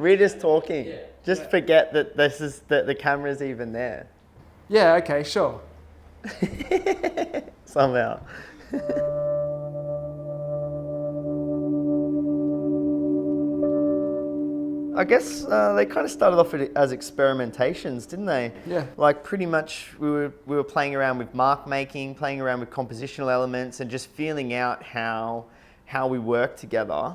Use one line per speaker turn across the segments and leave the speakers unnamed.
We're just talking.
Yeah.
Just forget that that the camera's even there.
Yeah, okay, sure.
Somehow. I guess they kind of started off as experimentations, didn't they?
Yeah.
Like pretty much we were playing around with mark making, playing around with compositional elements, and just feeling out how we work together.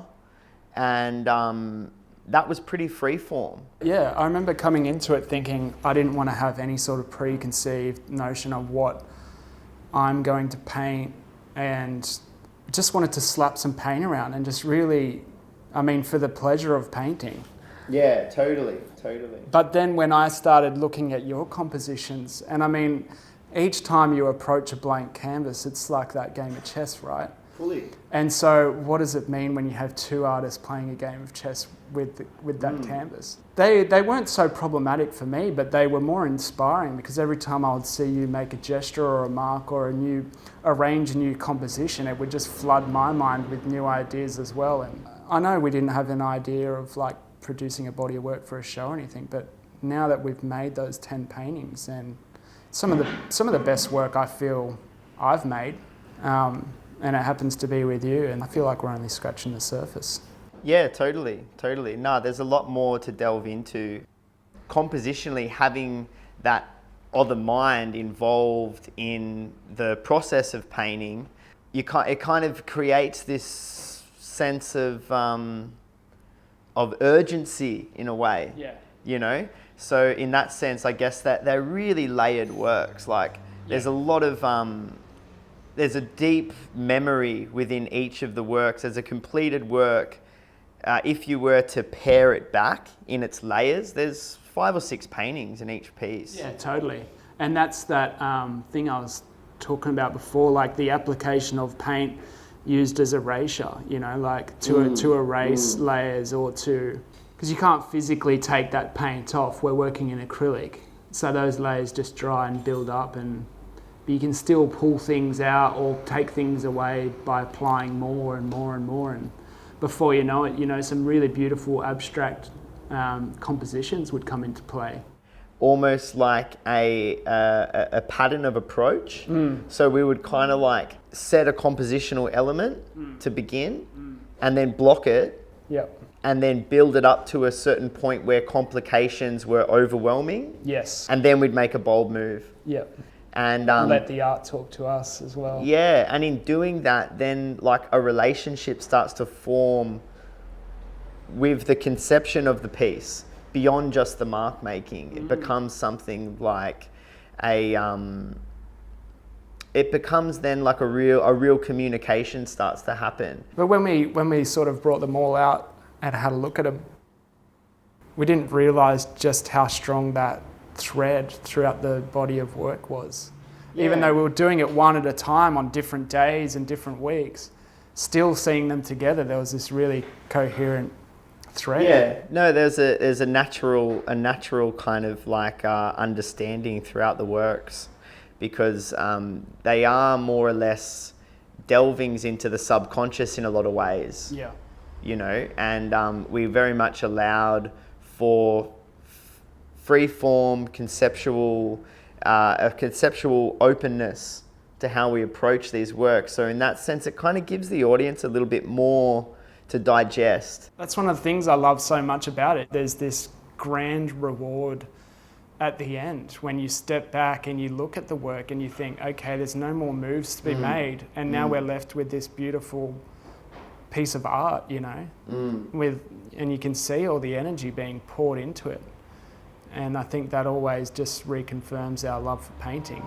And that was pretty freeform.
Yeah, I remember coming into it thinking I didn't want to have any sort of preconceived notion of what I'm going to paint, and just wanted to slap some paint around and just really, for the pleasure of painting.
Yeah, totally.
But then when I started looking at your compositions, and each time you approach a blank canvas, it's like that game of chess, right?
Fully.
And so what does it mean when you have two artists playing a game of chess with that canvas? They weren't so problematic for me, but they were more inspiring, because every time I would see you make a gesture or a mark or arrange a new composition, it would just flood my mind with new ideas as well. And I know we didn't have an idea of like producing a body of work for a show or anything, but now that we've made those 10 paintings, and some of the best work I feel I've made, and it happens to be with you, and I feel like we're only scratching the surface.
Yeah, totally. No, there's a lot more to delve into. Compositionally, having that other mind involved in the process of painting, it kind of creates this sense of urgency in a way.
Yeah.
You know? So in that sense, I guess that they're really layered works. Like there's a lot of there's a deep memory within each of the works. There's a completed work. If you were to pare it back in its layers, there's 5 or 6 paintings in each piece.
Yeah, totally. And that's that thing I was talking about before, like the application of paint used as erasure, like to erase layers, or because you can't physically take that paint off. We're working in acrylic, so those layers just dry and build up, but you can still pull things out or take things away by applying more and more and more, and before you know it, some really beautiful abstract compositions would come into play.
Almost like a pattern of approach. So we would kind of like set a compositional element to begin, and then block it.
Yep.
And then build it up to a certain point where complications were overwhelming.
Yes.
And then we'd make a bold move.
Yep.
And
let the art talk to us as well.
Yeah, and in doing that, then like a relationship starts to form with the conception of the piece beyond just the mark making. It becomes something like it becomes then like a real communication starts to happen.
But when we sort of brought them all out and had a look at them, we didn't realise just how strong that thread throughout the body of work was. Yeah. Even though we were doing it one at a time on different days and different weeks, still seeing them together, there was this really coherent thread.
Yeah, no, there's a natural kind of like understanding throughout the works, because they are more or less delvings into the subconscious in a lot of ways.
Yeah.
And we very much allowed for free-form conceptual openness to how we approach these works. So in that sense, it kind of gives the audience a little bit more to digest.
That's one of the things I love so much about it. There's this grand reward at the end when you step back and you look at the work and you think, okay, there's no more moves to be made, and now we're left with this beautiful piece of art, and you can see all the energy being poured into it. And I think that always just reconfirms our love for painting.